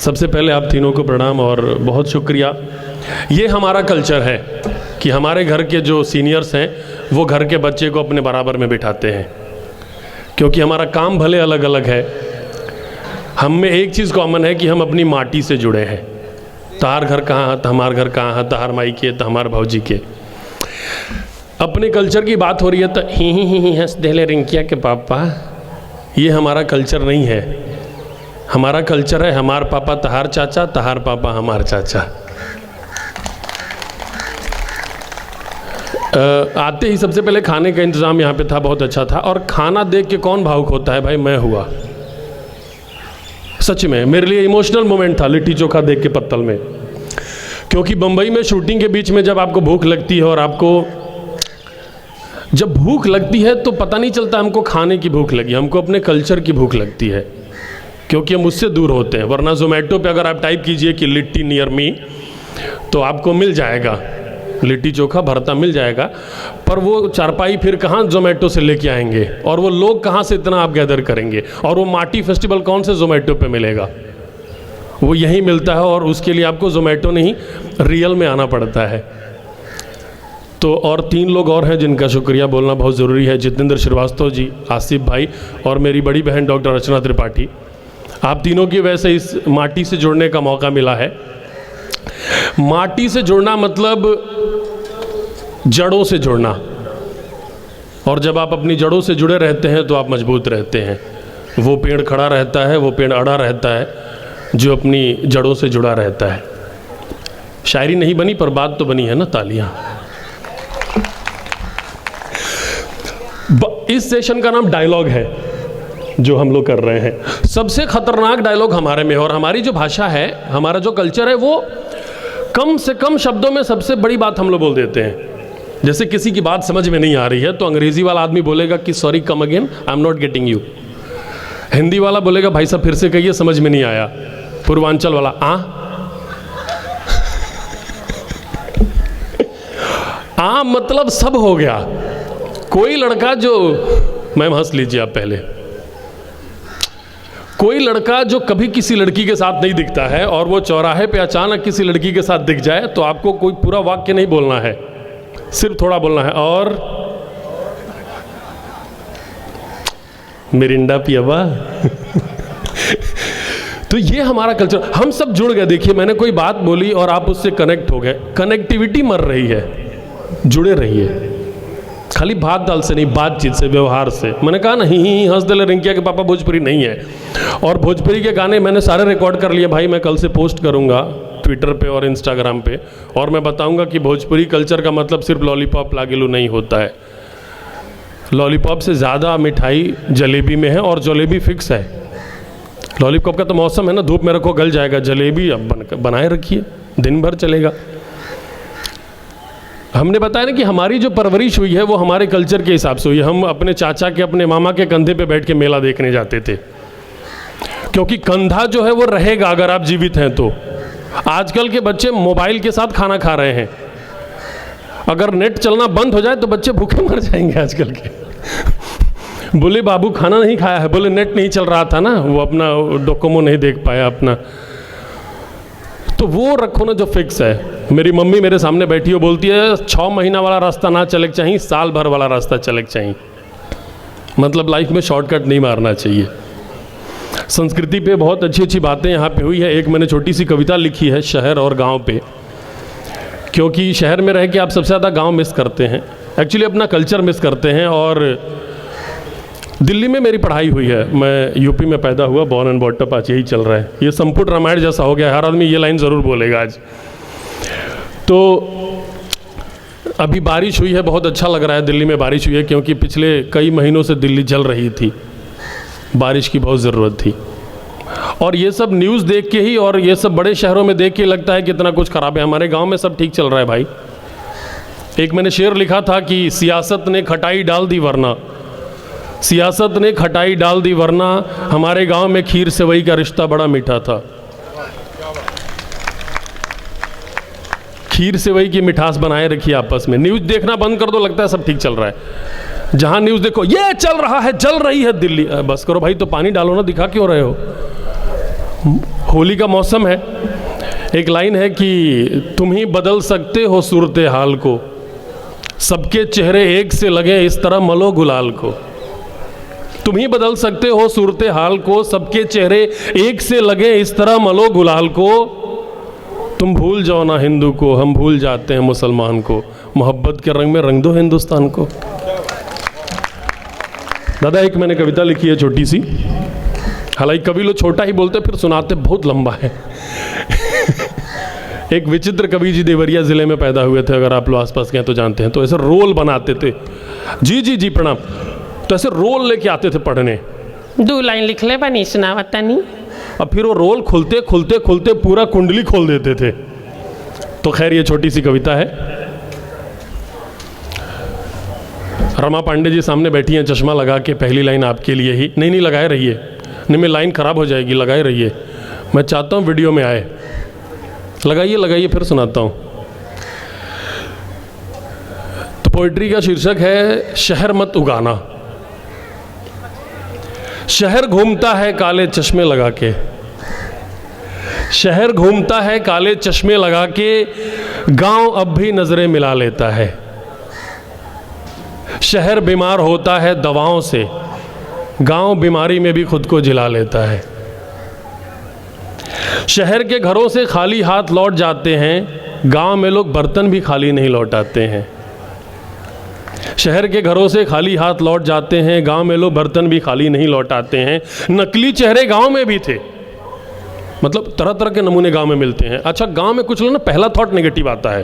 सबसे पहले आप तीनों को प्रणाम और बहुत शुक्रिया। ये हमारा कल्चर है कि हमारे घर के जो सीनियर्स हैं वो घर के बच्चे को अपने बराबर में बिठाते हैं, क्योंकि हमारा काम भले अलग अलग है, हम में एक चीज़ कॉमन है कि हम अपनी माटी से जुड़े हैं। तहार घर कहाँ है, हमार घर कहाँ है, तहार माई के, तहार भौजी के। अपने कल्चर की बात हो रही है तो ही हंस देले रिंकिया के पापा, ये हमारा कल्चर नहीं है। हमारा कल्चर है हमार पापा तहार चाचा, तहार पापा हमार चाचा। आते ही सबसे पहले खाने का इंतज़ाम यहाँ पे था, बहुत अच्छा था। और खाना देख के कौन भावुक होता है भाई, मैं हुआ। सच में मेरे लिए इमोशनल मोमेंट था लिट्टी चोखा देख के पत्तल में, क्योंकि बम्बई में शूटिंग के बीच में जब आपको भूख लगती है, और आपको जब भूख लगती है तो पता नहीं चलता हमको खाने की भूख लगी, हमको अपने कल्चर की भूख लगती है, क्योंकि हम उससे दूर होते हैं। वरना जोमेटो पे अगर आप टाइप कीजिए कि लिट्टी नियर मी तो आपको मिल जाएगा, लिट्टी चोखा भरता मिल जाएगा, पर वो चारपाई फिर कहाँ जोमेटो से लेके आएंगे, और वो लोग कहाँ से इतना आप गैदर करेंगे, और वो माटी फेस्टिवल कौन से जोमेटो पे मिलेगा, वो यहीं मिलता है, और उसके लिए आपको जोमेटो नहीं रियल में आना पड़ता है। तो और 3 लोग और हैं जिनका शुक्रिया बोलना बहुत ज़रूरी है, जितेंद्र श्रीवास्तव जी, आसिफ भाई और मेरी बड़ी बहन डॉक्टर रचना त्रिपाठी। आप तीनों की वजह से इस माटी से जुड़ने का मौका मिला है। माटी से जुड़ना मतलब जड़ों से जुड़ना, और जब आप अपनी जड़ों से जुड़े रहते हैं तो आप मजबूत रहते हैं। वो पेड़ खड़ा रहता है, वो पेड़ अड़ा रहता है जो अपनी जड़ों से जुड़ा रहता है। शायरी नहीं बनी पर बात तो बनी है ना, तालियां। इस सेशन का नाम डायलॉग है जो हम लोग कर रहे हैं। सबसे खतरनाक डायलॉग हमारे में है, और हमारी जो भाषा है, हमारा जो कल्चर है, वो कम से कम शब्दों में सबसे बड़ी बात हम लोग बोल देते हैं। जैसे किसी की बात समझ में नहीं आ रही है तो अंग्रेजी वाला आदमी बोलेगा कि sorry come again, I am not getting you. Hindi वाला बोलेगा भाई साहब फिर से कहिए, समझ में नहीं आया। पूर्वांचल वाला आ मतलब सब हो गया। कोई लड़का जो, मैम हंस लीजिए आप पहले, कोई लड़का जो कभी किसी लड़की के साथ नहीं दिखता है और वो चौराहे पे अचानक किसी लड़की के साथ दिख जाए तो आपको कोई पूरा वाक्य नहीं बोलना है, सिर्फ थोड़ा बोलना है, और मिरिंडा पियावा। तो ये हमारा कल्चर, हम सब जुड़ गए। देखिए मैंने कोई बात बोली और आप उससे कनेक्ट हो गए, कनेक्टिविटी मर रही है। जुड़े रहिए, खाली भात दाल से नहीं, बातचीत से, व्यवहार से। मैंने कहा नहीं हंस दिल रिंकिया के पापा भोजपुरी नहीं है, और भोजपुरी के गाने मैंने सारे रिकॉर्ड कर लिए भाई। मैं कल से पोस्ट करूंगा ट्विटर पे और इंस्टाग्राम पे, और मैं बताऊंगा कि भोजपुरी कल्चर का मतलब सिर्फ लॉलीपॉप लागिलू नहीं होता है। लॉलीपॉप से ज़्यादा मिठाई जलेबी में है, और जलेबी फिक्स है। लॉलीपॉप का तो मौसम है ना, धूप में रखो गल जाएगा, जलेबी अब बनाए रखिए, दिन भर चलेगा। हमने बताया ना कि हमारी जो परवरिश हुई है वो हमारे कल्चर के हिसाब से हुई है। हम अपने चाचा के, अपने मामा के कंधे पे बैठ के मेला देखने जाते थे, क्योंकि कंधा जो है वो रहेगा अगर आप जीवित हैं तो। आजकल के बच्चे मोबाइल के साथ खाना खा रहे हैं, अगर नेट चलना बंद हो जाए तो बच्चे भूखे मर जाएंगे आजकल के। बोले बाबू खाना नहीं खाया है, बोले नेट नहीं चल रहा था ना, वो अपना डोकोमो नहीं देख पाया अपना। तो वो रखो ना जो फिक्स है। मेरी मम्मी मेरे सामने बैठी हो बोलती है 6 महीना वाला रास्ता ना चले के चाहिए, साल भर वाला रास्ता चले के चाहिए। मतलब लाइफ में शॉर्टकट नहीं मारना चाहिए। संस्कृति पे बहुत अच्छी अच्छी बातें यहाँ पे हुई है। एक मैंने छोटी सी कविता लिखी है शहर और गांव पे, क्योंकि शहर में रह के आप सबसे ज़्यादा गांव मिस करते हैं, एक्चुअली अपना कल्चर मिस करते हैं। और दिल्ली में मेरी पढ़ाई हुई है, मैं यूपी में पैदा हुआ, बॉर्न एंड बॉट अप, आज यही चल रहा है। ये संपुट रामायण जैसा हो गया, हर आदमी ये लाइन ज़रूर बोलेगा आज। तो अभी बारिश हुई है, बहुत अच्छा लग रहा है दिल्ली में बारिश हुई है, क्योंकि पिछले कई महीनों से दिल्ली जल रही थी, बारिश की बहुत ज़रूरत थी। और ये सब न्यूज़ देख के ही, और ये सब बड़े शहरों में देख के लगता है कि इतना कुछ ख़राब है। हमारे गांव में सब ठीक चल रहा है भाई। एक मैंने शेर लिखा था कि सियासत ने खटाई डाल दी वरना, सियासत ने खटाई डाल दी वरना हमारे गांव में खीर सेवई का रिश्ता बड़ा मीठा था। खीर सेवई की मिठास बनाए रखिए आपस में। न्यूज़ देखना बंद कर दो, लगता है सब ठीक चल रहा है। जहां न्यूज़ देखो ये चल रहा है, जल रही है दिल्ली, बस करो भाई, तो पानी डालो ना, दिखा क्यों रहे हो? होली का मौसम है। एक लाइन है कि तुम ही बदल सकते हो सूरत हाल को, सबके चेहरे एक से लगे इस तरह मलो गुलाल को। तुम ही बदल सकते हो सूरत हाल को, सबके चेहरे एक से लगे इस तरह मलो गुलाल को। तुम भूल जाओ ना हिंदू को, हम भूल जाते हैं मुसलमान को, मोहब्बत के रंग में रंग दो हिंदुस्तान को। दादा एक मैंने कविता लिखी है छोटी सी, हालांकि कवि लोग छोटा ही बोलते फिर सुनाते बहुत लंबा है। एक विचित्र कवि जी देवरिया ज़िले में पैदा हुए थे, अगर आप लोग आसपास गए तो जानते हैं। तो ऐसे रोल बनाते थे, जी जी जी प्रणाम, तो ऐसे रोल लेके आते थे पढ़ने। 2 लाइन लिख ले बनी सुनावता नहीं। अब फिर वो रोल खुलते खुलते खुलते पूरा कुंडली खोल देते थे। तो खैर ये छोटी सी कविता है। रमा पांडे जी सामने बैठी हैं चश्मा लगा के, पहली लाइन आपके लिए ही। नहीं लगाए रहिए, नहीं मेरी लाइन खराब हो जाएगी, लगाए रहिए। मैं चाहता हूँ वीडियो में आए, लगाइए फिर सुनाता हूँ। तो पोइट्री का शीर्षक है शहर मत उगाना। शहर घूमता है काले चश्मे लगा के, शहर घूमता है काले चश्मे लगा के, गांव अब भी नजरें मिला लेता है। शहर बीमार होता है दवाओं से, गांव बीमारी में भी खुद को जिला लेता है। शहर के घरों से खाली हाथ लौट जाते हैं, गांव में लोग बर्तन भी खाली नहीं लौटाते हैं। शहर के घरों से खाली हाथ लौट जाते हैं, गांव में लोग बर्तन भी खाली नहीं लौटाते हैं। नकली चेहरे गांव में भी थे, मतलब तरह तरह के नमूने गांव में मिलते हैं। अच्छा, गांव में कुछ लोग ना पहला थॉट नेगेटिव आता है,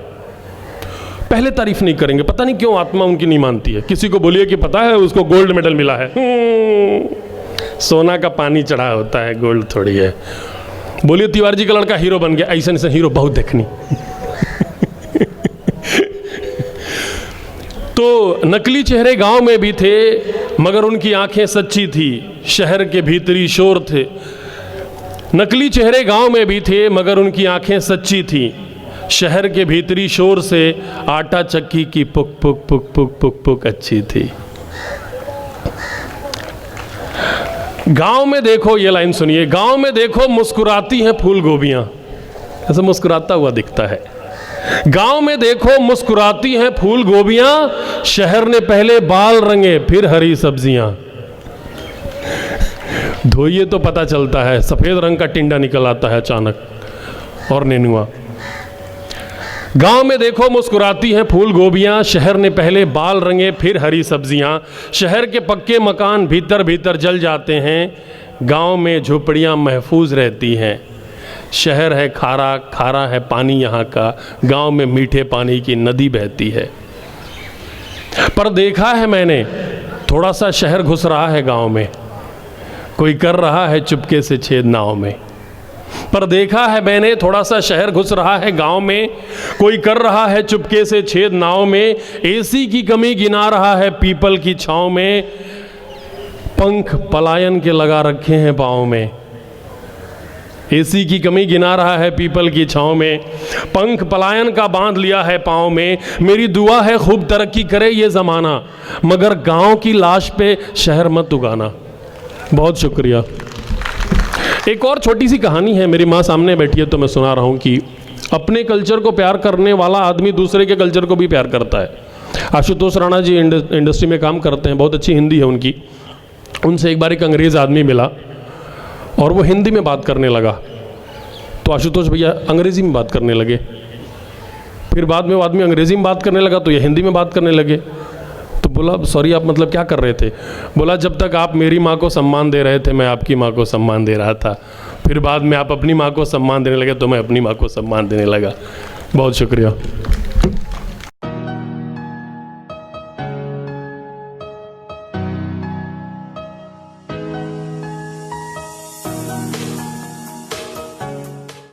पहले तारीफ नहीं करेंगे, पता नहीं क्यों आत्मा उनकी नहीं मानती है। किसी को बोलिए कि पता है उसको गोल्ड मेडल मिला है, सोना का पानी चढ़ा होता है, गोल्ड थोड़ी है। बोलिए तिवारी जी का लड़का हीरो बन गया, ऐसा ऐसा हीरो बहुत देखनी। तो नकली चेहरे गांव में भी थे, मगर उनकी आंखें सच्ची थी, शहर के भीतरी शोर थे। नकली चेहरे गांव में भी थे, मगर उनकी आंखें सच्ची थी, शहर के भीतरी शोर से आटा चक्की की पुक पुक पुक पुक पुक पुक अच्छी थी। गांव में देखो, ये लाइन सुनिए, गांव में देखो मुस्कुराती हैं फूल गोभियां, ऐसा मुस्कुराता हुआ दिखता है। गांव में देखो मुस्कुराती हैं फूल गोभियां, शहर ने पहले बाल रंगे फिर हरी सब्जियां। धोइए तो पता चलता है, सफेद रंग का टिंडा निकल आता है अचानक और नेनुआ। गांव में देखो मुस्कुराती हैं फूल गोभियां, शहर ने पहले बाल रंगे फिर हरी सब्जियां। शहर के पक्के मकान भीतर भीतर जल जाते हैं, गांव में झोपड़ियां महफूज रहती हैं। शहर है खारा, खारा है पानी यहाँ का, गांव में मीठे पानी की नदी बहती है। पर देखा है मैंने, थोड़ा सा शहर घुस रहा है गांव में, कोई कर रहा है चुपके से छेद नाव में। पर देखा है मैंने, थोड़ा सा शहर घुस रहा है गांव में, कोई कर रहा है चुपके से छेद नाव में। एसी की कमी गिना रहा है पीपल की छांव में, पंख पलायन के लगा रखे हैं पाँव में। एसी की कमी गिना रहा है पीपल की छांव में, पंख पलायन का बांध लिया है पाँव में। मेरी दुआ है खूब तरक्की करे ये ज़माना, मगर गांव की लाश पे शहर मत उगाना। बहुत शुक्रिया। एक और छोटी सी कहानी है, मेरी माँ सामने बैठी है तो मैं सुना रहा हूँ कि अपने कल्चर को प्यार करने वाला आदमी दूसरे के कल्चर को भी प्यार करता है। आशुतोष राणा जी इंडस्ट्री में काम करते हैं, बहुत अच्छी हिंदी है उनकी। उनसे एक बार एक अंग्रेज़ आदमी मिला और वो हिंदी में बात करने लगा, तो आशुतोष भैया अंग्रेज़ी में बात करने लगे। फिर बाद में वो आदमी अंग्रेज़ी में बात करने लगा तो ये हिंदी में बात करने लगे। तो बोला सॉरी आप मतलब क्या कर रहे थे? बोला जब तक आप मेरी माँ को सम्मान दे रहे थे मैं आपकी माँ को सम्मान दे रहा था, फिर बाद में आप अपनी माँ को सम्मान देने लगे तो मैं अपनी माँ को सम्मान देने लगा। बहुत शुक्रिया।